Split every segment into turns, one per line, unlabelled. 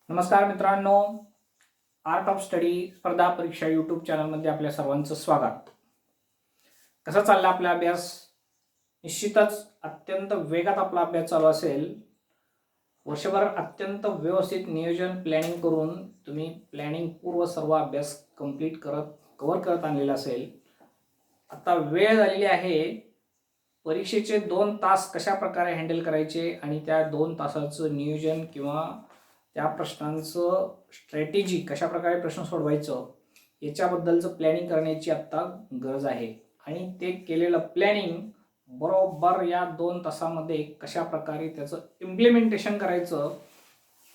नमस्कार मित्रांनो, art of study स्पर्धा परीक्षा यूट्यूब चॅनलमध्ये आपल्या सर्वांचं स्वागत. कसा चालला आपला अभ्यास? निश्चितच अत्यंत वेगात आपला अभ्यास चालू असेल. वर्षभर अत्यंत व्यवस्थित नियोजन प्लॅनिंग करून तुम्ही प्लॅनिंग पूर्व सर्व अभ्यास कव्हर करत आणलेला असेल. आता वेळ झालेली आहे परीक्षेचे 2 तास कशा प्रकारे हँडल करायचे आणि त्या 2 तासाचं नियोजन किंवा त्या प्रश्नांचं स्ट्रॅटेजी कशा प्रकारे प्रश्न सोडवायचं याच्याबद्दलचं प्लॅनिंग करण्याची आत्ता गरज आहे. आणि ते केलेलं प्लॅनिंग बरोबर या 2 तासामध्ये कशा प्रकारे त्याचं इम्प्लिमेंटेशन करायचं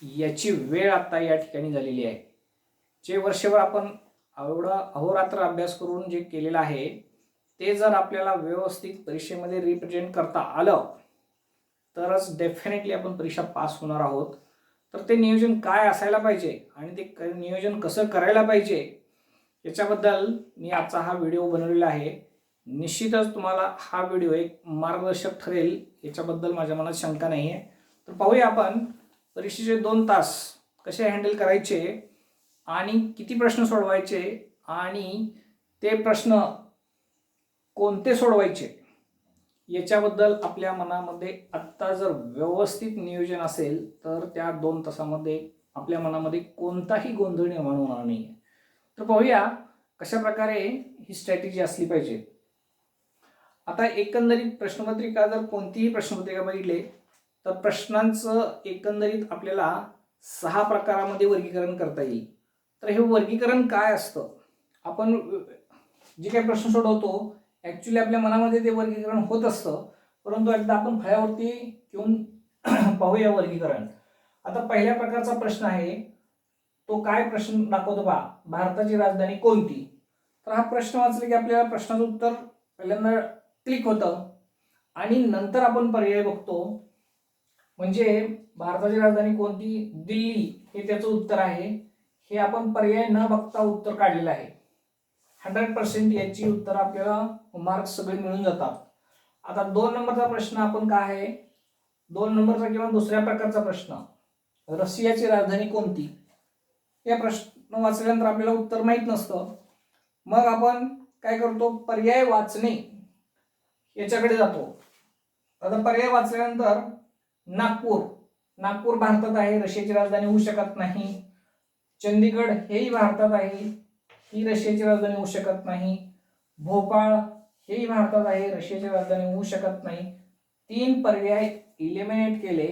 याची वेळ आत्ता या ठिकाणी झालेली आहे. जे वर्षभर आपण एवढा अहोरात्र अभ्यास करून जे केलेलं आहे ते जर आपल्याला व्यवस्थित परीक्षेमध्ये रिप्रेझेंट करता आलं तरच डेफिनेटली आपण परीक्षा पास होणार आहोत. तर ते नियोजन काय असायला पाहिजे आणि ते नियोजन कसं करायला पाहिजे याच्याबद्दल मी आजचा हा व्हिडिओ बनवलेला आहे. निश्चितच तुम्हाला हा व्हिडिओ एक मार्गदर्शक ठरेल याच्याबद्दल माझ्या मनात शंका नाही आहे. तर पाहूया आपण परीक्षेचे 2 तास कसे हँडल करायचे आणि किती प्रश्न सोडवायचे आणि ते प्रश्न कोणते सोडवायचे याच्याबद्दल आपल्या मनामध्ये आत्ता जर व्यवस्थित नियोजन असेल तर त्या 2 तासामध्ये आपल्या मनामध्ये कोणताही गोंधळ निर्माण होणार नाही. तर पाहूया कशा प्रकारे ही स्ट्रॅटेजी असली पाहिजे. आता एकंदरीत प्रश्नपत्रिका जर कोणतीही प्रश्नपत्रिका बघितले तर प्रश्नांचं एकंदरीत आपल्याला 6 प्रकारामध्ये वर्गीकरण करता येईल. तर हे वर्गीकरण काय असतं? आपण जे काही प्रश्न सोडवतो ॲक्च्युली आपल्या मनामध्ये ते वर्गीकरण होत असतं, परंतु एकदा आपण फळ्यावरती घेऊन पाहूया वर्गीकरण. आता पहिल्या प्रकारचा प्रश्न आहे तो काय प्रश्न दाखवतो पहा, भारताची राजधानी कोणती? तर हा प्रश्न वाचला की आपल्याला प्रश्नाचं उत्तर पहिल्यांदा क्लिक होतं आणि नंतर आपण पर्याय बघतो. म्हणजे भारताची राजधानी कोणती? दिल्ली हे त्याचं उत्तर आहे. हे आपण पर्याय न बघता उत्तर काढलेलं आहे. 100% याची उत्तर आपल्याला मार्क्स सगळे मिळून जातात. आता 2 नंबरचा प्रश्न आपण काय आहे, 2 नंबरचा किंवा दुसऱ्या प्रकारचा प्रश्न, रशियाची राजधानी कोणती? या प्रश्न वाचल्यानंतर आपल्याला उत्तर माहीत नसतं. मग आपण काय करतो, पर्याय वाचणे याच्याकडे जातो. आता पर्याय वाचल्यानंतर नागपूर भारतात आहे, रशियाची राजधानी होऊ शकत नाही. चंदीगड हेही भारतात आहे, ही रशियाची राजधानी होऊ शकत नाही. भोपाळ हेही भारतात आहे, रशियाची राजधानी होऊ शकत नाही. 3 पर्याय इलिमिनेट केले,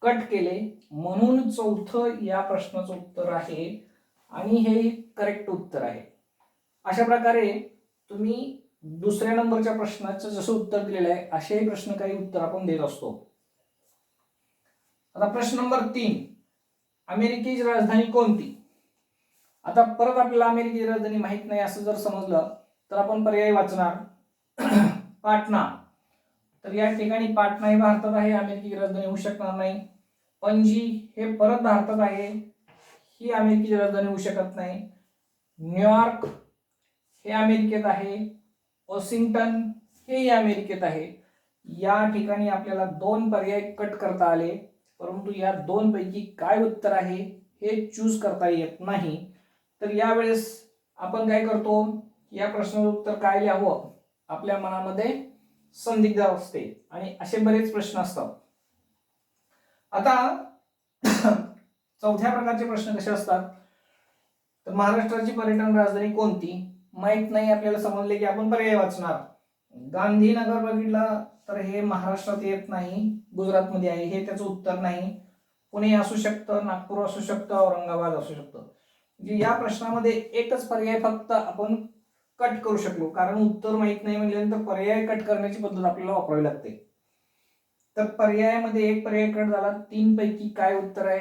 कट केले, म्हणून चौथं या प्रश्नाचं उत्तर आहे आणि हे करेक्ट उत्तर आहे. अशा प्रकारे तुम्ही दुसऱ्या नंबरच्या प्रश्नाचं जसं उत्तर दिलेलं आहे असेही प्रश्न काही उत्तर आपण देत असतो. आता प्रश्न नंबर 3, अमेरिकेची राजधानी कोणती? आता परत आपल्याला अमेरिकेची राजधानी माहित नाही असं जर समजलं तर आपण पर्याय वाचणार पाटणा. तर या ठिकाणी पाटणा ही भारतात आहे, अमेरिकेची राजधानी होऊ शकणार नाही. पणजी हे परत भारतात आहे, ही अमेरिकेची राजधानी होऊ शकत नाही. न्यूयॉर्क हे अमेरिकेत आहे, वॉशिंग्टन हेही अमेरिकेत आहे. या ठिकाणी आपल्याला 2 पर्याय कट करता आले, परंतु या 2 पैकी काय उत्तर आहे हे चूज करता येत नाही. तर यावेळेस आपण काय करतो, या प्रश्नाचं उत्तर काय लिहावं आपल्या मनामध्ये संदिग्ध असते आणि असे बरेच प्रश्न असतात. आता चौथ्या प्रकारचे प्रश्न कसे असतात, तर महाराष्ट्राची पर्यटन राजधानी कोणती? माहित नाही आपल्याला, समजले की आपण पर्याय वाचणार. गांधीनगर बघितलं तर हे महाराष्ट्रात येत नाही, गुजरातमध्ये आहे, हे त्याचं उत्तर नाही. पुणे असू शकतं, नागपूर असू शकतं, औरंगाबाद असू शकतं. या प्रश्नामध्ये एकच पर्याय फक्त आपण कट करू शकलो, कारण उत्तर माहित नाही म्हटल्यानंतर पर्याय कट करण्याची पद्धत आपल्याला वापरावी लागते. तर पर्यायामध्ये एक पर्याय कट झाला, 3 पैकी काय उत्तर आहे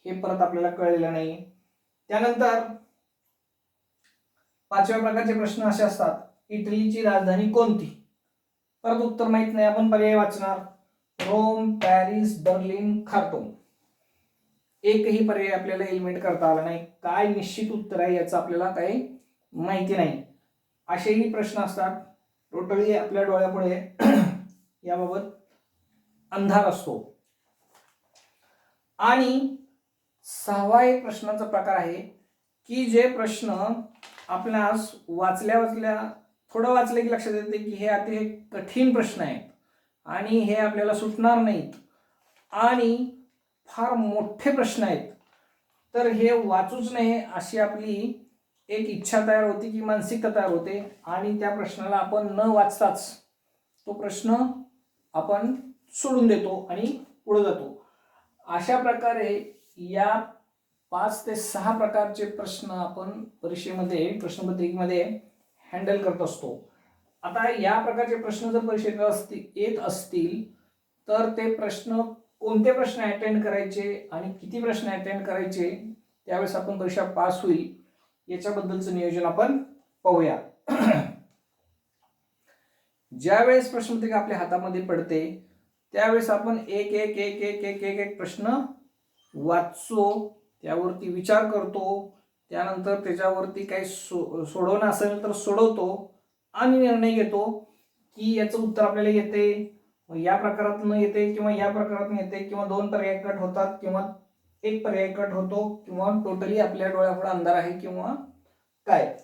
हे परत आपल्याला कळलेलं नाही. त्यानंतर 5व्या प्रकारचे प्रश्न असे असतात, इटलीची राजधानी कोणती? परत उत्तर माहित नाही, आपण पर्याय वाचणार रोम, पॅरिस, बर्लिन, खार्तूम. एकही पर्याय आपल्याला एलिमिनेट करता आला नाही. काय निश्चित उत्तर आहे याचं आपल्याला काही माहिती नाही. असेही प्रश्न असतात. टोटली आपल्या डोळ्यापुढे याबाबत अंधार असतो. आणि 6वा एक प्रश्नाचा प्रकार आहे की जे प्रश्न आपणास वाचल्या थोडं वाचलं की लक्षात येते की हे अतिशय कठीण प्रश्न आहेत आणि हे आपल्याला सुटणार नाहीत आणि फार मोठे प्रश्न आहेत, तर हे वाचूच नये अशी आपली एक इच्छा तयार होती की मानसिकता तयार होते आणि त्या प्रश्नाला आपण न वाचताच तो प्रश्न आपण सोडून देतो आणि पुढे जातो. अशा प्रकारे या 5 ते 6 प्रकारचे प्रश्न आपण परीक्षेमध्ये प्रश्नपत्रिकेमध्ये हँडल करत असतो. आता या प्रकारचे प्रश्न जर परीक्षेत येत असतील तर ते प्रश्न कोणते प्रश्न अटेंड करायचे आणि किती प्रश्न अटेंड करायचे, त्यावेळेस आपण परीक्षा पास होईल याच्याबद्दलचं नियोजन आपण पाहूया. ज्यावेळेस प्रश्नपत्रिका आपल्या हातामध्ये पडते त्यावेळेस आपण एक एक एक एक एक एक एक प्रश्न वाचतो, त्यावरती विचार करतो, त्यानंतर त्याच्यावरती काही सोडवणं असेल तर सोडवतो आणि निर्णय घेतो की याचं उत्तर आपल्याला येते, या प्रकारातून येते किंवा या प्रकारातून येते, किंवा 2 पर्याय कट होतात किंवा 1 पर्याय कट होतो, किंवा टोटली आपल्या डोळ्यापुढे अंधार आहे किंवा काय.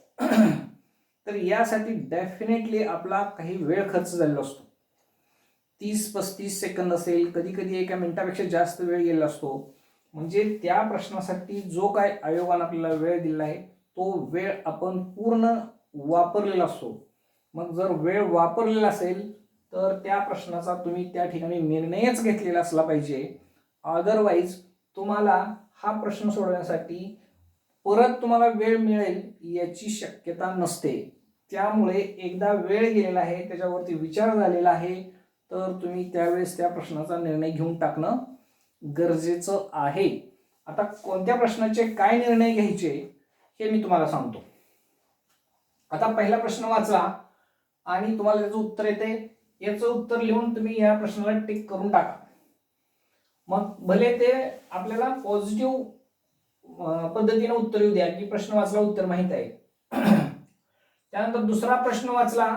तर यासाठी डेफिनेटली आपला काही वेळ खर्च झालेला असतो. 30-35 सेकंद असेल, कधी कधी 1 मिनिटापेक्षा जास्त वेळ गेलेला असतो. म्हणजे त्या प्रश्नासाठी जो काय आयोगाने आपल्याला वेळ दिला आहे तो वेळ आपण पूर्ण वापरलेला असतो. मग जर वेळ वापरलेला असेल तर त्या प्रश्नाचा तुम्ही त्या ठिकाणी निर्णयच घेतलेला असला पाहिजे. अदरवाईज तुम्हाला हा प्रश्न सोडवण्यासाठी परत तुम्हाला वेळ मिळेल याची शक्यता नसते. त्यामुळे एकदा वेळ गेलेला आहे, त्याच्यावरती विचार झालेला आहे, तर तुम्ही त्यावेळेस त्या प्रश्नाचा निर्णय घेऊन टाकणं गरजेचं आहे. आता कोणत्या प्रश्नाचे काय निर्णय घ्यायचे हे मी तुम्हाला सांगतो. आता पहिला प्रश्न वाचा आणि तुम्हाला त्याचं उत्तर येते, याचं उत्तर लिहून तुम्ही या प्रश्नाला टिक करून टाका. मग भले ते आपल्याला पॉझिटिव्ह पद्धतीने उत्तर येऊ द्या की प्रश्न वाचला उत्तर माहित आहे. त्यानंतर दुसरा प्रश्न वाचला,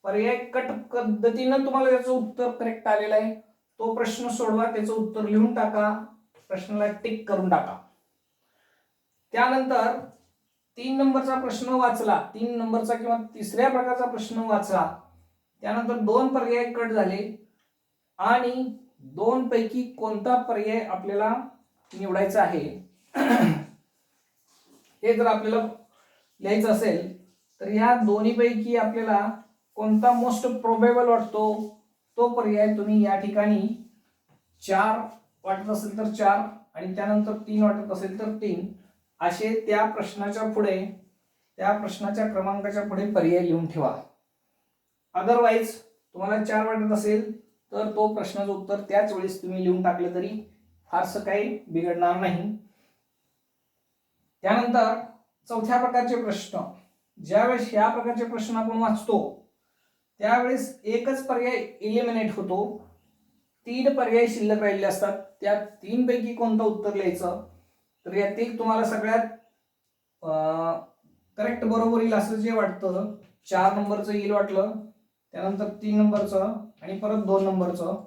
पर्याय कट पद्धतीनं तुम्हाला त्याचं उत्तर करेक्ट आलेलं आहे, तो प्रश्न सोडवा, त्याचं उत्तर लिहून टाका, प्रश्नाला टिक करून टाका. त्यानंतर 3 नंबरचा प्रश्न वाचला, 3 नंबरचा किंवा तिसऱ्या प्रकारचा प्रश्न वाचला, त्यानंतर 2 पर्याय कट झाले आणि 2 पैकी कोणता पर्याय आपल्याला निवडायचा आहे हे जर आपल्याला लिहायचं असेल तर या दोन्ही पैकी आपल्याला कोणता मोस्ट प्रोबेबल वाटतो तो पर्याय तुम्ही या ठिकाणी 4 वाटत असेल तर 4 आणि त्यानंतर 3 वाटत असेल तर 3 असे त्या प्रश्नाच्या पुढे, त्या प्रश्नाच्या क्रमांकाच्या पुढे पर्याय लिहून ठेवा. अदरवाईज तुम्हाला 4 वाटत असेल तर तो प्रश्नाचं उत्तर त्याच वेळेस तुम्ही लिहून टाकलं तरी फारसं काही बिघडणार नाही. त्यानंतर चौथ्या प्रकारचे प्रश्न, ज्यावेळेस ह्या प्रकारचे प्रश्न आपण वाचतो त्यावेळेस एकच पर्याय इलिमिनेट होतो, 3 पर्याय शिल्लक राहिलेले असतात, त्या 3 पैकी कोणतं उत्तर लिहायचं, तर यातील तुम्हाला सगळ्यात करेक्ट बरोबर येईल असं जे वाटतं 4 नंबरचं येईल वाटलं, त्यानंतर 3 नंबरचं आणि परत 2 नंबरचं,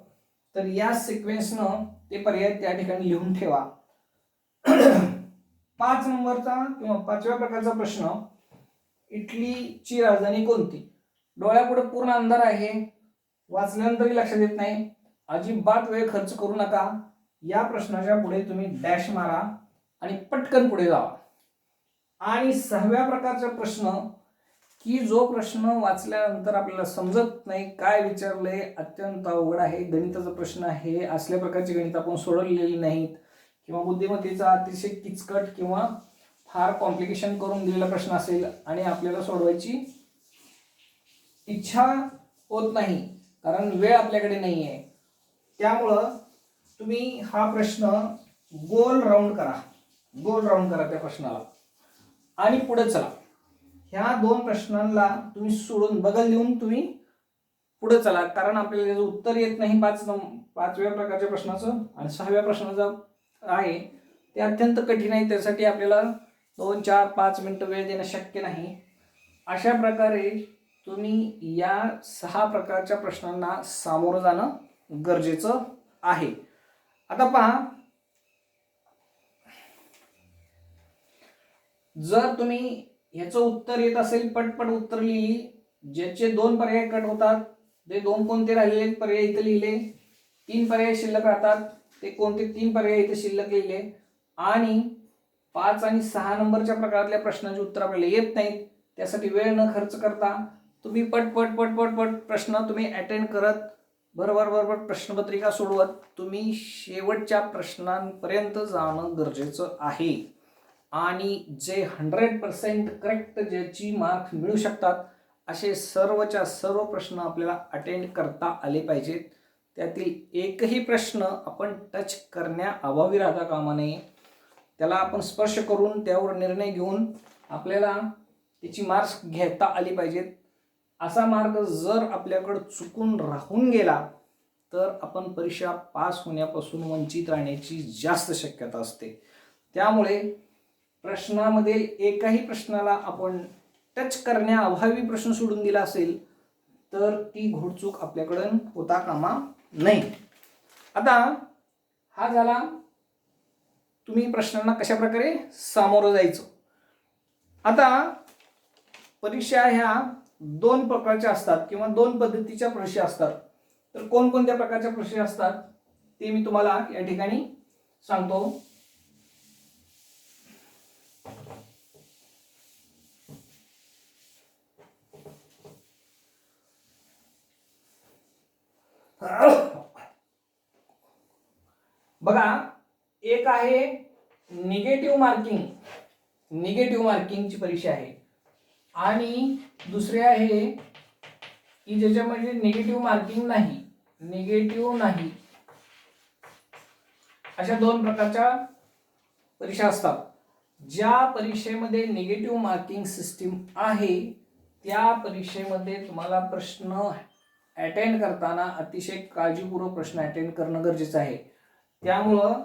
तर या सिक्वेन्सनं ते पर्याय त्या ठिकाणी लिहून ठेवा. 5 नंबरचा किंवा 5व्या प्रकारचा प्रश्न, इटलीची राजधानी कोणती. डोळ्यापुढे पूर्ण अंधार आहे, वाचल्यानंतरही लक्षात येत नाही, अजिबात वेळ खर्च करू नका, या प्रश्नाच्या पुढे तुम्ही डॅश मारा आणि पटकन पुढे जावा. आणि 6व्या प्रकारचा प्रश्न की जो प्रश्न वाचल्यानंतर आपल्याला समजत नाही काय विचारलंय, अत्यंत अवघड आहे, गणिताचा प्रश्न आहे, असल्या प्रकारचे गणित आपण सोडवलेली नाहीत किंवा बुद्धिमत्तेचा अतिशय किचकट किंवा फार कॉम्प्लिकेशन करून दिलेला प्रश्न असेल आणि आपल्याला सोडवायची इच्छा होत नाही कारण वेळ आपल्याकडे नाही आहे, त्यामुळं तुम्ही हा प्रश्न गोल राऊंड करा त्या प्रश्नाला आणि पुढे चला. ह्या 2 प्रश्नांना तुम्ही सोडून बगल देऊन तुम्ही पुढे चला, कारण आपल्याला त्याचं उत्तर येत नाही 5व्या प्रकारच्या प्रश्नाचं आणि 6व्या प्रश्नाचं आहे ते अत्यंत कठीण आहे, त्यासाठी आपल्याला 2, 4, 5 मिनिटं वेळ देणं शक्य नाही. अशा प्रकारे तुम्ही या 6 प्रकारच्या प्रश्नांना सामोरं जाणं गरजेचं आहे. आता पहा, जर तुम्ही ह्याचं उत्तर येत असेल, पटपट उत्तर लिहिली, ज्याचे 2 पर्याय कट होतात ते 2 कोणते राहिलेले पर्याय इथे लिहिले, 3 पर्याय शिल्लक राहतात ते कोणते 3 पर्याय इथे शिल्लक लिहिले, आणि 5 आणि 6 नंबरच्या प्रकारातल्या प्रश्नांची उत्तर आपल्याला येत नाहीत, त्यासाठी वेळ न खर्च करता तुम्ही पटपट पटपट पट प्रश्न तुम्ही अटेंड करत बरोबर प्रश्नपत्रिका सोडवत तुम्ही शेवटच्या प्रश्नांपर्यंत जाणं गरजेचं आहे. आणि जे 100% करेक्ट ज्याची मार्क्स मिळू शकतात असे सर्वच्या सर्व प्रश्न आपल्याला अटेंड करता आले पाहिजेत. त्यातील एकही प्रश्न आपण टच करण्याअभावी राहता कामा नये. त्याला आपण स्पर्श करून त्यावर निर्णय घेऊन आपल्याला त्याची मार्क्स घेता आली पाहिजेत. असा मार्ग जर आपल्याकडे चुकून राहून गेला तर आपण परीक्षा पास होण्यापासून वंचित राहण्याची जास्त शक्यता असते. त्यामुळे प्रश्नामध्ये एकाही प्रश्नाला आपण टच करण्याअभावी प्रश्न सोडून दिला असेल तर ती घोडचूक आपल्याकडून होता कामा नये. आता हा झाला तुम्ही प्रश्नांना कशा प्रकारे सामोरं जायचं. आता परीक्षा ह्या 2 प्रकारच्या असतात किंवा 2 पद्धतीच्या परीक्षा असतात. तर कोणकोणत्या प्रकारच्या परीक्षा असतात ते मी तुम्हाला या ठिकाणी सांगतो. बघा, एक आहे निगेटिव्ह मार्किंगची परीक्षा आहे, आणि दुसरी आहे की ज्याच्यामध्ये निगेटिव्ह नाही अशा 2 प्रकारच्या परीक्षा असतात. ज्या परीक्षेमध्ये निगेटिव्ह मार्किंग सिस्टीम आहे त्या परीक्षेमध्ये तुम्हाला प्रश्न अटेंड करताना अतिशय काळजीपूर्वक प्रश्न अटेंड करणं गरजेचं आहे. त्यामुळं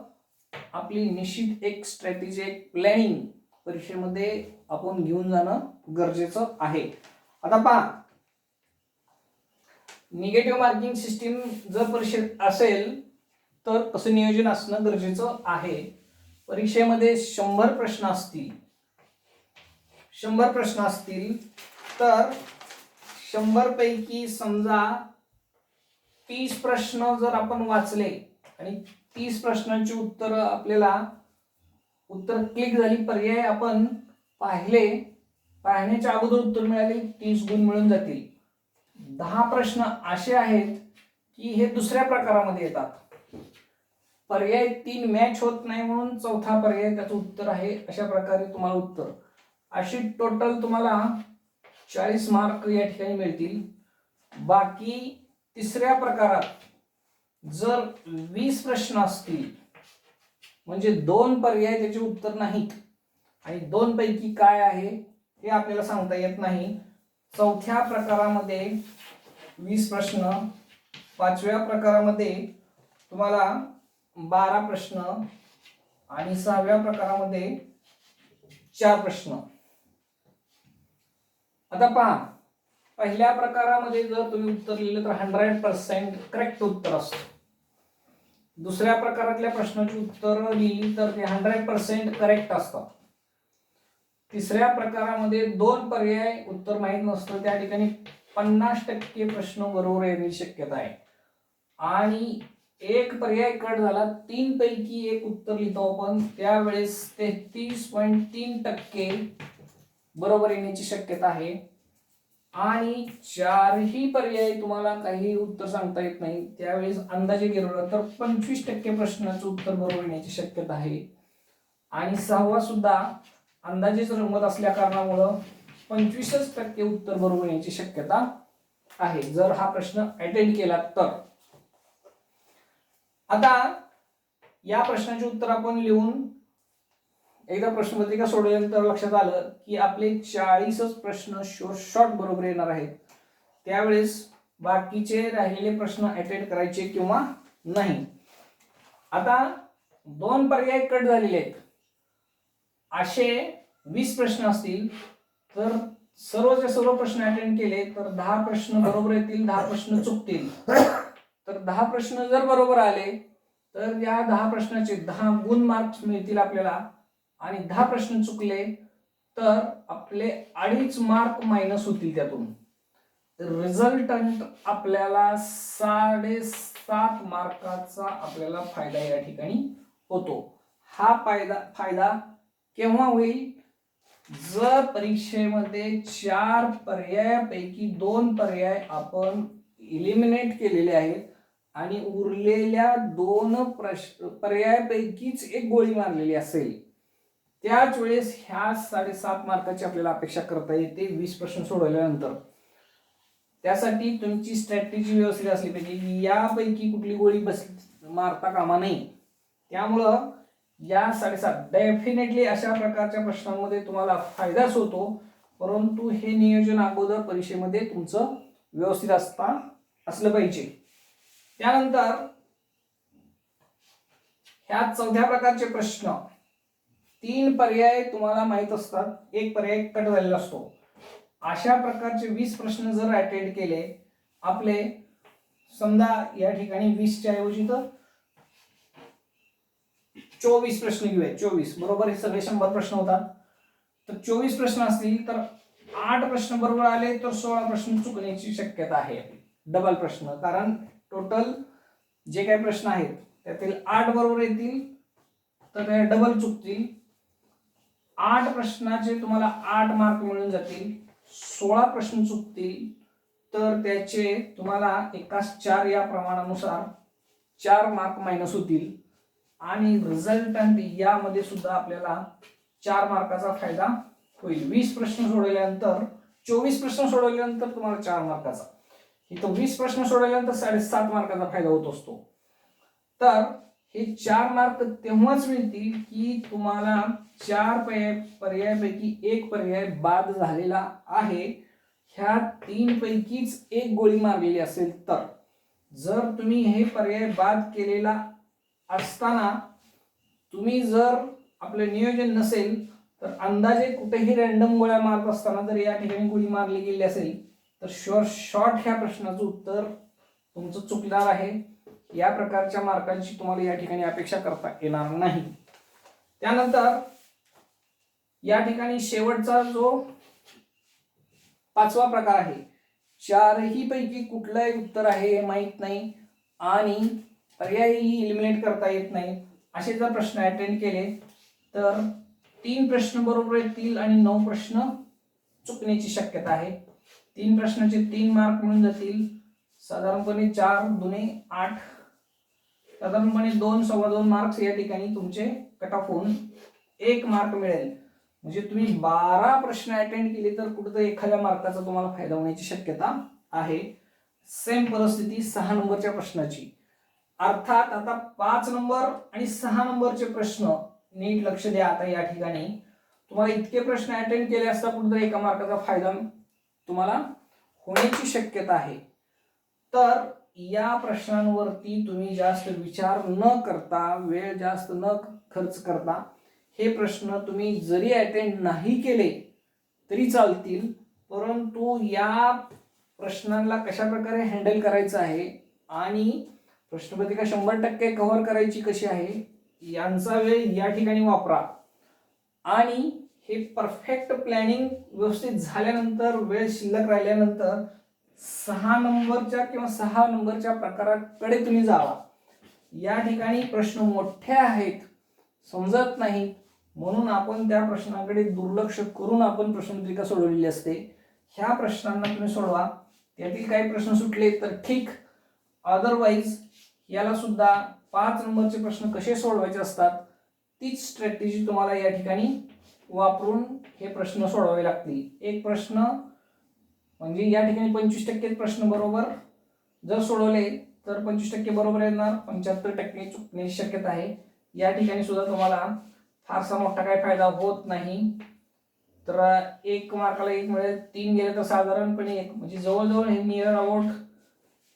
आपली निश्चित एक स्ट्रॅटेजी, एक प्लॅनिंग परीक्षेमध्ये आपण घेऊन जाणं गरजेचं आहे. आता पहा, निगेटिव्ह मार्किंग सिस्टीम जर परीक्षेत असेल तर कसं नियोजन असणं गरजेचं आहे. परीक्षेमध्ये 100 प्रश्न असतील तर 100 पैकी समजा 30 प्रश्न जर आपण वाचले आणि 30 प्रश्नांची उत्तर क्लिक झाली, पर्याय आपण पाहण्याच्या अगोदर उत्तर मिळाले, 30 गुण मिळून जातील. 10 प्रश्न असे आहेत की हे दुसऱ्या प्रकारामध्ये येतात, पर्याय 3 मॅच होत नाही म्हणून चौथा पर्याय त्याचं उत्तर आहे, अशा प्रकारे तुम्हाला उत्तर अशी टोटल तुम्हाला 40 मार्क या ठिकाणी मिळतील. बाकी तिसऱ्या प्रकारात जर 20 प्रश्न असतील म्हणजे 2 पर्याय त्याचे उत्तर नाहीत आणि 2 पैकी काय आहे हे आपल्याला सांगता येत नाही. चौथ्या प्रकारामध्ये 20 प्रश्न, 5व्या प्रकारामध्ये तुम्हाला 12 प्रश्न आणि 6व्या प्रकारामध्ये 4 प्रश्न. आता पहा, पहिल्या प्रकारामध्ये जर तुम्ही उत्तर लिहिलं तर 100% करेक्ट उत्तर असतं. दुसऱ्या प्रकारातल्या प्रश्नाची उत्तर लिहिली तर ते 100% करेक्ट असतं. तिसऱ्या प्रकारामध्ये 2 पर्याय उत्तर माहीत नसतं, त्या ठिकाणी 50% प्रश्न बरोबर येण्याची शक्यता आहे. आणि 1 पर्याय कट झाला, 3 पैकी 1 उत्तर लिहितो आपण, त्यावेळेस 33.3% बरोबर येण्याची शक्यता आहे. आणि 4ही पर्याय तुम्हाला काही उत्तर सांगता येत नाही, त्यावेळेस अंदाजे गेलं तर 25% प्रश्नाचं उत्तर बरोबर येण्याची शक्यता आहे. आणि 6वा सुद्धा अंदाजेच रंगत असल्या कारणामुळं 25% उत्तर बरोबर येण्याची शक्यता आहे जर हा प्रश्न अटेंड केला तर. आता या प्रश्नाचे उत्तर आपण लिहून एकदा प्रश्नपत्रिका सोडवल्यानंतर लक्षात आलं की आपले 40च प्रश्न शॉर्ट बरोबर येणार आहेत, त्यावेळेस बाकीचे राहिलेले प्रश्न अटेंड करायचे किंवा नाही. आता 2 पर्याय कट झालेले आहेत, असे 20 प्रश्न असतील तर सर्वचे सर्व प्रश्न अटेंड केले तर 10 प्रश्न बरोबर येतील, 10 प्रश्न चुकतील. तर 10 प्रश्न जर बरोबर आले तर या 10 प्रश्नाचे 10 गुण मार्क्स मिळतील आपल्याला, आणि 10 प्रश्न चुकले तर आपले 2.5 मार्क मायनस होतील त्यातून. रिझल्टंट आपल्याला 7.5 मार्काचा आपल्याला फायदा या ठिकाणी होतो. हा फायदा केव्हा होईल? जर परीक्षेमध्ये 4 पर्यायापैकी 2 पर्याय आपण इलिमिनेट केलेले आहेत आणि उरलेल्या 2 पर्यायापैकीच एक गोळी मारलेली असेल, त्याच वेळेस ह्या 7.5 मार्काची आपल्याला अपेक्षा करता येते 20 प्रश्न सोडवल्यानंतर. त्यासाठी तुमची स्ट्रॅटेजी व्यवस्थित असली पाहिजे. यापैकी कुठली गोळी मारता कामा नये. त्यामुळं या 7.5 डेफिनेटली अशा प्रकारच्या प्रश्नांमध्ये तुम्हाला फायदाच होतो, परंतु हे नियोजन अगोदर परीक्षेमध्ये तुमचं व्यवस्थित असलं पाहिजे. त्यानंतर ह्या 4थ्या प्रकारचे प्रश्न 3 पर्याय तुम्हाला माहित असतात, एक पर्याय कट झालेला असतो. अशा प्रकारचे 20 प्रश्न जर अटेंड केले आपले, समजा या ठिकाणी 20 च्या ऐवजी तर 24 प्रश्न घेऊया. 24 बरोबर, हे सगळे 100 प्रश्न होतात. तर 24 प्रश्न असतील तर 8 प्रश्न बरोबर आले तर 16 प्रश्न चुकण्याची शक्यता आहे. डबल प्रश्न, कारण टोटल जे काही प्रश्न आहेत त्यातील 8 बरोबर येतील तर ते डबल चुकतील. 8 प्रश्नाचे तुम्हाला 8 मार्क मिळून जातील. 16 प्रश्न चुकतील तर त्याचे तुम्हाला एकास 4 या प्रमाणानुसार 4 मार्क मायनस होतील. आणि रिझल्टंट यामध्ये सुद्धा आपल्याला 4 मार्काचा फायदा होईल. 20 प्रश्न सोडवल्यानंतर 24 प्रश्न सोडवल्यानंतर तुम्हाला 4 मार्काचा, इथं 20 प्रश्न सोडवल्यानंतर 7.5 मार्काचा फायदा होत असतो. तर हे 4 मार्क तेव्हाच मिळतील की तुम्हाला 4 पर्यायापैकी एक पर्याय बाद झालेला आहे. ह्या 3 पैकीच एक गोळी मारलेली असेल तर. जर तुम्ही हे पर्याय बाद केलेला असताना तुम्ही जर आपलं नियोजन नसेल तर अंदाजे कुठेही रॅन्डम गोळ्या मारत असताना जर या ठिकाणी गोळी मारली गेली असेल तर शॉर्ट ह्या प्रश्नाचं उत्तर तुमचं चुकणार आहे. या प्रकारच्या मार्कांची तुम्हाला या ठिकाणी अपेक्षा करता येणार नाही. त्यानंतर या ठिकाणी शेवटचा जो 5वा प्रकार आहे, 4ही पैकी कुठलंही उत्तर आहे हे माहित नाही आणि पर्यायही इलिमिनेट करता येत नाही, असे जर प्रश्न अटेंड केले तर 3 प्रश्न बरोबर येतील आणि 9 प्रश्न चुकण्याची शक्यता आहे. 3 प्रश्नाचे 3 मार्क मिळून जातील. साधारणपणे 4 दुने 8, साधारणपणे 2 सव्वा 2 मार्क्स या ठिकाणी तुमचे कट ऑफ होऊन 1 मार्क मिळेल. म्हणजे तुम्ही 12 प्रश्न अटेंड केले तर कुठेतरी एखाद्या मार्काचा तुम्हाला फायदा होण्याची शक्यता आहे. सेम परिस्थिती 6 नंबरच्या प्रश्नाची. अर्थात आता 5 नंबर आणि 6 नंबरचे प्रश्न नीट लक्ष द्या. आता या ठिकाणी तुम्हाला इतके प्रश्न अटेंड केले असता कुठेतरी एका मार्काचा फायदा तुम्हाला होण्याची शक्यता आहे. तर या प्रश्नांवरती तुम्ही जास्त विचार न करता, वेळ जास्त न खर्च करता हे प्रश्न तुम्ही जरी अटेंड नाही केले तरी चालतील, परंतु या प्रश्नांना कशा प्रकारे हँडल करायचं आहे आणि प्रश्नपत्रिका 100% कव्हर करायची कशी आहे यांचा वेळ या ठिकाणी वापरा. आणि हे परफेक्ट प्लॅनिंग व्यवस्थित झाल्यानंतर, वेळ शिल्लक राहिल्यानंतर 6 नंबरच्या किंवा 6 नंबरच्या प्रकाराकडे तुम्ही जावा. या ठिकाणी प्रश्न मोठे आहेत, समजत नाही, म्हणून आपण त्या प्रश्नाकडे दुर्लक्ष करून आपण प्रश्नपत्रिका सोडवलेली असते. ह्या प्रश्नांना तुम्ही सोडवा. त्यातील काही प्रश्न सुटले तर ठीक, अदरवाईज याला सुद्धा 5 नंबरचे प्रश्न कसे सोडवायचे असतात तीच स्ट्रॅटेजी तुम्हाला या ठिकाणी वापरून हे प्रश्न सोडवावे लागतील. एक प्रश्न म्हणजे या ठिकाणी 25% प्रश्न बरोबर जर सोडवले तर 25% बरोबर येणार, 75% चुकण्याची शक्यता आहे. या ठिकाणी सुद्धा तुम्हाला फारसा मोठा काही फायदा होत नाही. तर 1 मार्काला 1 मिळेल, 3 गेले तर साधारणपणे 1, म्हणजे जवळजवळ हे नियर अबाउट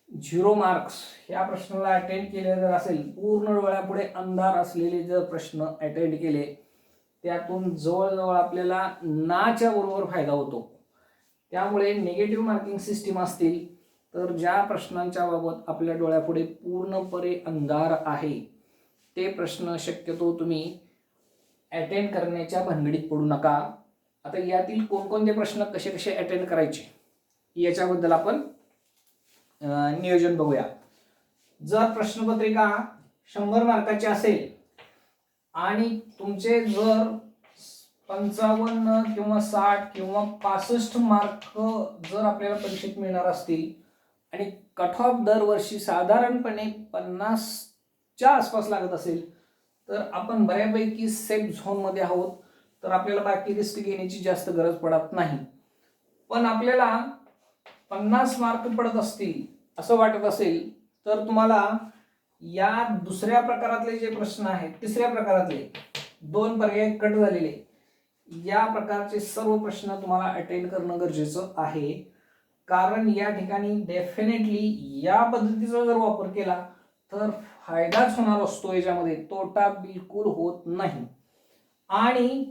0 मार्क्स ह्या प्रश्नाला अटेंड केले जर असेल. पूर्ण डोळ्यापुढे अंधार असलेले जर प्रश्न अटेंड केले त्यातून जवळजवळ आपल्याला नाच्या बरोबर फायदा होतो. त्यामुळे निगेटिव्ह मार्किंग सिस्टीम असतील तर ज्या प्रश्नांच्या बाबत आपल्या डोळ्यापुढे पूर्णपणे अंधार आहे ते प्रश्न शक्यतो तुम्ही अटेंड करण्याच्या भानगडीत पडू नका. आता यातील कोणकोणते प्रश्न कसे कसे अटेंड करायचे याच्याबद्दल आपण नियोजन बघूया. जर प्रश्नपत्रिका 100 मार्काची असेल आणि तुमचे जर 55 किंवा 60 किंवा 65 मार्क जर आपल्याला परीक्षेत मिळणार असतील आणि कट ऑफ दरवर्षी साधारणपणे 50च्या आसपास लागत असेल तर आपण बऱ्यापैकी सेफ झोनमध्ये आहोत. तर आपल्याला बाकी रिस्क घेण्याची जास्त गरज पडत नाही. पण आपल्याला 50 मार्क पडत असतील असं वाटत असेल तर तुम्हाला या दुसऱ्या प्रकारातले जे प्रश्न आहेत, तिसऱ्या प्रकारातले 2 पर्याय कट झालेले, या प्रकारचे सर्व प्रश्न तुम्हाला अटेंड करणं गरजेचं आहे. कारण या ठिकाणी डेफिनेटली या पद्धतीचा जर वापर केला तर फायदाच होणार असतो, याच्यामध्ये तोटा बिलकुल होत नाही. आणि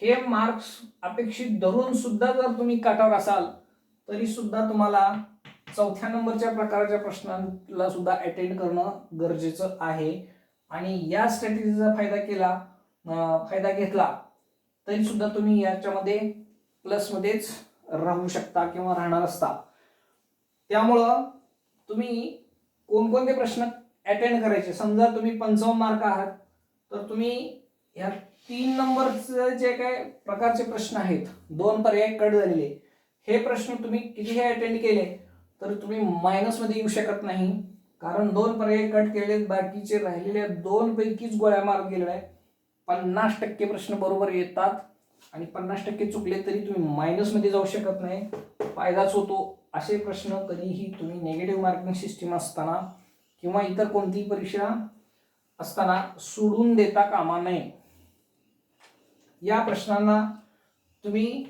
हे मार्क्स अपेक्षित धरून सुद्धा जर तुम्ही काटावर असाल तरी सुद्धा तुम्हाला 4थ्या नंबरच्या प्रकारच्या प्रश्नांना सुद्धा अटेंड करणं गरजेचं आहे. आणि या स्ट्रॅटेजीचा फायदा घेतला तरी सुद्धा तुम्ही याच्यामध्ये प्लसमध्येच राहू शकता किंवा राहणार असता. त्यामुळं तुम्ही कोणकोणते प्रश्न अटेंड करायचे, समजा तुम्ही 55 मार्क आहात तर तुम्ही ह्या 3 नंबरचे जे काही प्रकारचे प्रश्न आहेत, 2 पर्याय कट झालेले, हे प्रश्न तुम्ही कितीही अटेंड केले तर तुम्ही मायनसमध्ये येऊ शकत नाही. कारण 2 पर्याय कट केले, बाकीचे राहिलेल्या 2 पैकीच गोळ्या मार्क गेलेला आहे. 50% प्रश्न बरोबर येतात आणि 50% चुकले तरी तुम्ही मायनसमध्ये जाऊ शकत नाही, फायदाच होतो. असे प्रश्न कधीही तुम्ही नेगेटिव्ह मार्किंग सिस्टीम असताना किंवा इतर कोणतीही परीक्षा असताना सोडून देता कामा नये. या प्रश्नांना तुम्ही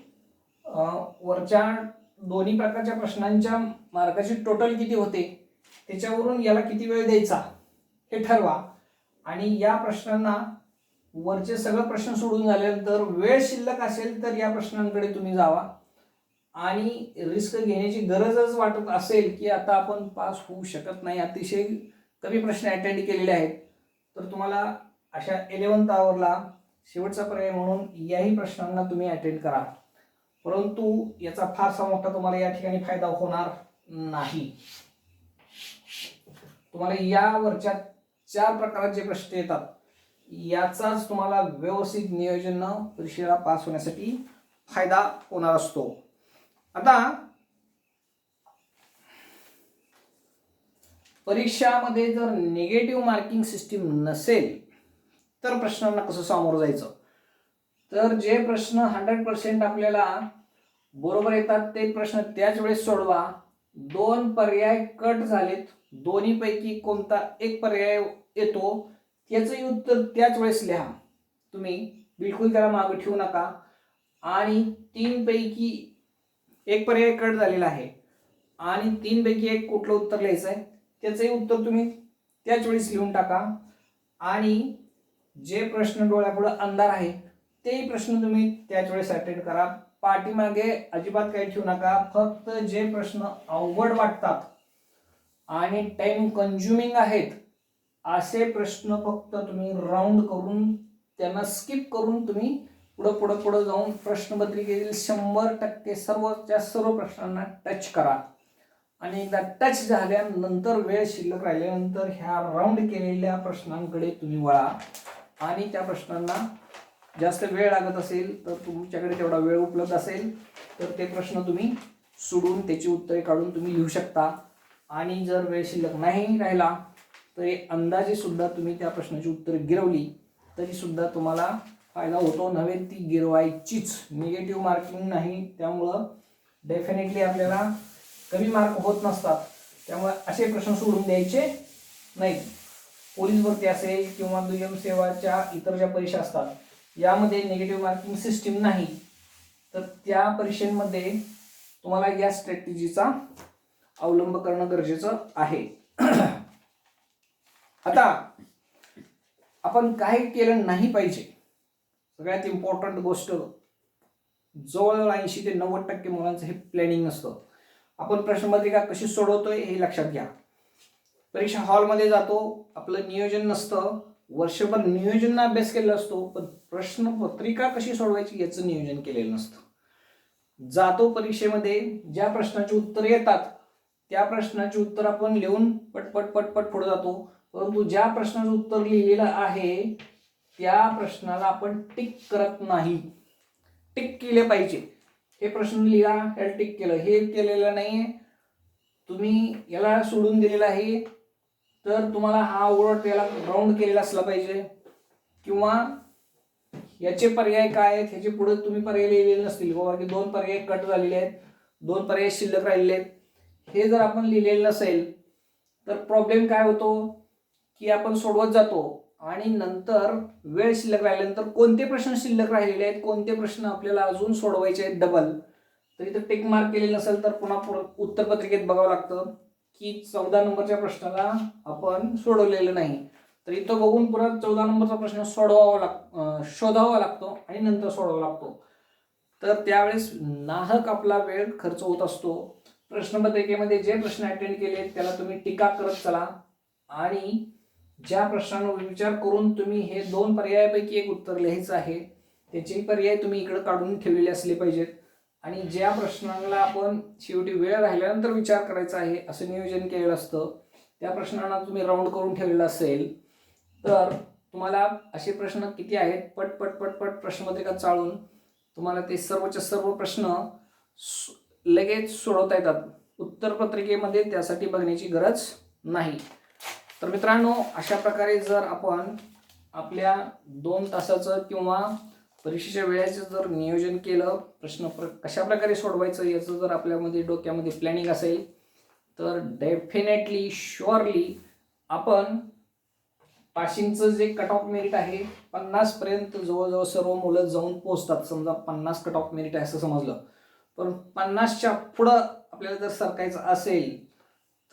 वरच्या दोन्ही प्रकारच्या प्रश्नांच्या मार्काची टोटल किती होते त्याच्यावरून याला किती वेळ द्यायचा हे ठरवा. आणि या प्रश्नांना वरचे सगळे प्रश्न सोडून झाल्यानंतर वेळ शिल्लक असेल तर या प्रश्नांकडे तुम्ही जावा. आणि रिस्क घेण्याची गरजच वाटत असेल की आता आपण पास होऊ शकत नाही, अतिशय कमी प्रश्न अटेंड केलेले आहेत, तर तुम्हाला अशा 11th आवरला शेवटचा पर्याय म्हणून याही प्रश्नांना तुम्ही अटेंड करा. परंतु याचा फारसा मोठा तुम्हाला या ठिकाणी फायदा होणार नाही. तुम्हाला यावरच्या 4 प्रकारचे प्रश्न येतात, याचाच तुम्हाला व्यवस्थित नियोजन परीक्षेला पास होण्यासाठी फायदा होणार असतो. आता परीक्षामध्ये जर निगेटिव्ह मार्किंग सिस्टीम नसेल तर प्रश्नांना कसं सामोरं जायचं, तर जे प्रश्न 100% आपल्याला बरोबर येतात ते प्रश्न त्याच वेळेस सोडवा. 2 पर्याय कट झालेत, दोन्हीपैकी कोणता एक पर्याय येतो त्याचंही उत्तर त्याच वेळेस लिहा. तुम्ही बिलकुल त्याला मागे ठेवू नका. आणि 3 पैकी एक पर्याय कट झालेला आहे आणि 3 पैकी एक कुठलं उत्तर लिहायचं आहे त्याचंही उत्तर तुम्ही त्याच वेळेस लिहून टाका. आणि जे प्रश्न डोळ्यापुढे अंधार आहे तेही प्रश्न तुम्ही त्याच वेळेस अटेंड करा. पाठीमागे अजिबात काही ठेवू नका. फक्त जे प्रश्न अवघड वाटतात आणि टाइम कंझ्युमिंग आहेत असे प्रश्न फक्त तुम्ही राऊंड करून त्यांना स्किप करून तुम्ही पुढे जाऊन प्रश्नपत्रिकेतील 100% सर्वच्या सर्व प्रश्नांना टच करा. आणि एकदा टच झाल्यानंतर वेळ शिल्लक राहिल्यानंतर ह्या राऊंड केलेल्या प्रश्नांकडे तुम्ही वळा. आणि त्या प्रश्नांना जास्त वेळ लागत असेल तर तुमच्याकडे तेवढा वेळ उपलब्ध असेल तर ते प्रश्न तुम्ही सोडून त्याची उत्तरे काढून तुम्ही लिहू शकता. आणि जर वेळ शिल्लक नाही राहिला तरी अंदाजे सुद्धा तुम्ही त्या प्रश्नाची उत्तरे गिरवली तरी सुद्धा तुम्हाला फायदा होतो. नव्हे ती गिरवायचीच, निगेटिव्ह मार्किंग नाही. त्यामुळं डेफिनेटली आपल्याला कमी मार्क होत नसतात, त्यामुळे असे प्रश्न सोडून द्यायचे नाहीत. पोलीस भरती असेल किंवा दुय्यम सेवाच्या इतर ज्या परीक्षा असतात यामध्ये निगेटिव्ह मार्किंग सिस्टीम नाही, तर त्या परीक्षेमध्ये तुम्हाला या स्ट्रॅटेजीचा अवलंब करणं गरजेचं आहे. आता आपण काय केलं नाही पाहिजे, सगळ्यात इम्पॉर्टंट गोष्ट, जवळजवळ 80 ते 90% मुलांचं हे प्लॅनिंग नसतं. आपण प्रश्नपत्रिका कशी सोडवतोय हे लक्षात घ्या. परीक्षा हॉलमध्ये जातो, आपलं नियोजन नसतं, वर्षभर नियोजन अभ्यास केलेला असतो, पण प्रश्नपत्रिका कशी सोडवायची याचं नियोजन केलेलं नसतं. जातो परीक्षेमध्ये ज्या प्रश्नाची उत्तर येतात त्या प्रश्नाची उत्तर आपण लिहून पटपट पटपट पुढे जातो, परंतु ज्या प्रश्नाचं उत्तर लिहिलेलं आहे त्या प्रश्नाला आपण टिक करत नाही. टिक केले पाहिजे. हे प्रश्न लिहा, याला टिक केलं, हे केलेलं नाही, तुम्ही याला सोडून दिलेलं आहे, तर तुम्हाला हा ओळख याला राऊंड केलेला असला पाहिजे, किंवा याचे पर्याय काय आहेत ह्याचे पुढे तुम्ही पर्याय लिहिलेले नसतील, बाबा की 2 पर्याय कट झालेले आहेत, 2 पर्याय शिल्लक राहिलेले आहेत, हे जर आपण लिहिलेलं नसेल तर प्रॉब्लेम काय होतो की आपण सोडवत जातो आणि नंतर वेळ शिल्लक राहिल्यानंतर कोणते प्रश्न शिल्लक राहिलेले आहेत, कोणते प्रश्न आपल्याला अजून सोडवायचे आहेत डबल, तर इथं टिक मार्क केलेलं नसेल तर पुन्हा उत्तरपत्रिकेत बघावं लागतं की 14 नंबरच्या प्रश्नाला आपण सोडवलेलं नाही, तर इथं बघून पुन्हा 14 नंबरचा प्रश्न शोधावा लागतो आणि नंतर सोडवावा लागतो. तर त्यावेळेस नाहक आपला वेळ खर्च होत असतो. प्रश्नपत्रिकेमध्ये जे प्रश्न अटेंड केले त्याला तुम्ही टीका करत चला आणि ज्या प्रश्नांवर विचार करून तुम्ही हे 2 पर्यायापैकी एक उत्तर लिहायचं आहे त्याचे पर्याय तुम्ही इकडे काढून ठेवलेले असले पाहिजेत आणि ज्या प्रश्नांना आपण शेवटी वेळ राहिल्यानंतर विचार करायचा आहे असं नियोजन केलेलं असतं त्या प्रश्नांना तुम्ही राऊंड करून ठेवलेलं असेल तर तुम्हाला असे प्रश्न किती आहेत पट प्रश्नपत्रिका चाळून तुम्हाला ते सर्वच्या सर्व प्रश्न लगेच सोडवता येतात. उत्तरपत्रिकेमध्ये त्यासाठी बघण्याची गरज नाही. तर मित्रांनो, अशा प्रकारे जर आपण आपल्या 2 तासाचं किंवा परीक्षेच्या वेळेचं जर नियोजन केलं, प्रश्न कशा प्रकारे सोडवायचं याचं जर आपल्यामध्ये डोक्यामध्ये प्लॅनिंग असेल तर डेफिनेटली शुअरली आपण पासिंगचं जे कट ऑफ मेरिट आहे 50 पर्यंत जवळजवळ सर्व मुलं जाऊन पोहोचतात. समजा 50 कट ऑफ मेरिट आहे असं समजलं, पण 50च्या पुढं आपल्याला जर सरकायचं असेल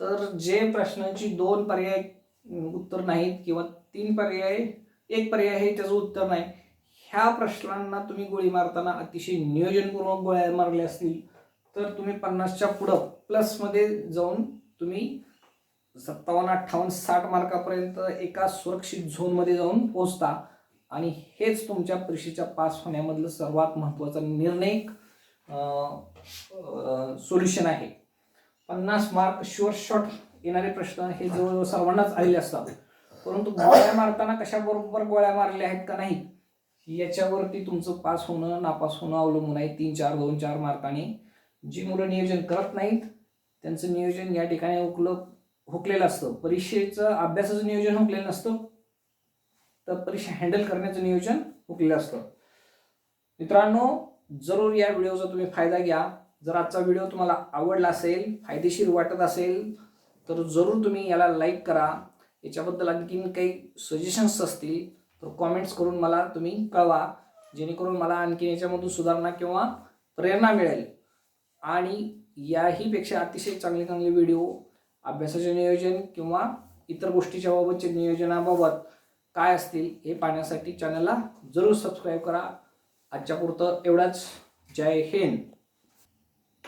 तर जे प्रश्नांची 2 पर्याय उत्तर नाहीत किंवा 3 पर्याय 1 पर्याय आहे त्याचं उत्तर नाही, ह्या प्रश्नांना तुम्ही गोळी मारताना अतिशय नियोजनपूर्वक गोळ्या मारल्या असतील तर तुम्ही 50च्या पुढं प्लसमध्ये जाऊन तुम्ही 57, 58, 60 मार्कापर्यंत एका सुरक्षित झोनमध्ये जाऊन पोहोचता आणि हेच तुमच्या परीक्षेच्या पास होण्यामधलं सर्वात महत्त्वाचा निर्णायक सोल्युशन आहे. 50 मार्क शुअर शॉट येणारे प्रश्न हे जवळजवळ सर्वांनाच आलेले असतात, परंतु गोळ्या मारताना कशाबरोबर गोळ्या मारल्या आहेत का नाही याच्यावरती तुमचं पास होणं नापास होणं अवलंबून आहे. 3, 4, 2, 4 मार्काने जी मुलं नियोजन करत नाहीत त्यांचं नियोजन या ठिकाणी हुकलेलं असतं. परीक्षेचं अभ्यासाचं नियोजन हुकलेलं नसतं, तर परीक्षा हँडल करण्याचं नियोजन हुकलेलं असतं. मित्रांनो, जरूर या व्हिडिओचा तुम्ही फायदा घ्या. जर आजचा व्हिडिओ तुम्हाला आवडला असेल, फायदेशीर वाटत असेल तर जरूर तुम्ही याला लाईक करा. याच्याबद्दल आणखीन काही सजेशन्स असतील तर कॉमेंट्स करून मला तुम्ही कळवा, जेणेकरून मला आणखीन याच्यामधून सुधारणा किंवा प्रेरणा मिळेल आणि याहीपेक्षा अतिशय चांगले चांगले व्हिडिओ अभ्यासाचे नियोजन किंवा इतर गोष्टीच्या बाबतचे नियोजनाबाबत काय असतील हे पाहण्यासाठी चॅनलला जरूर सबस्क्राईब करा. आजच्या पुरतं एवढाच. जय हिंद.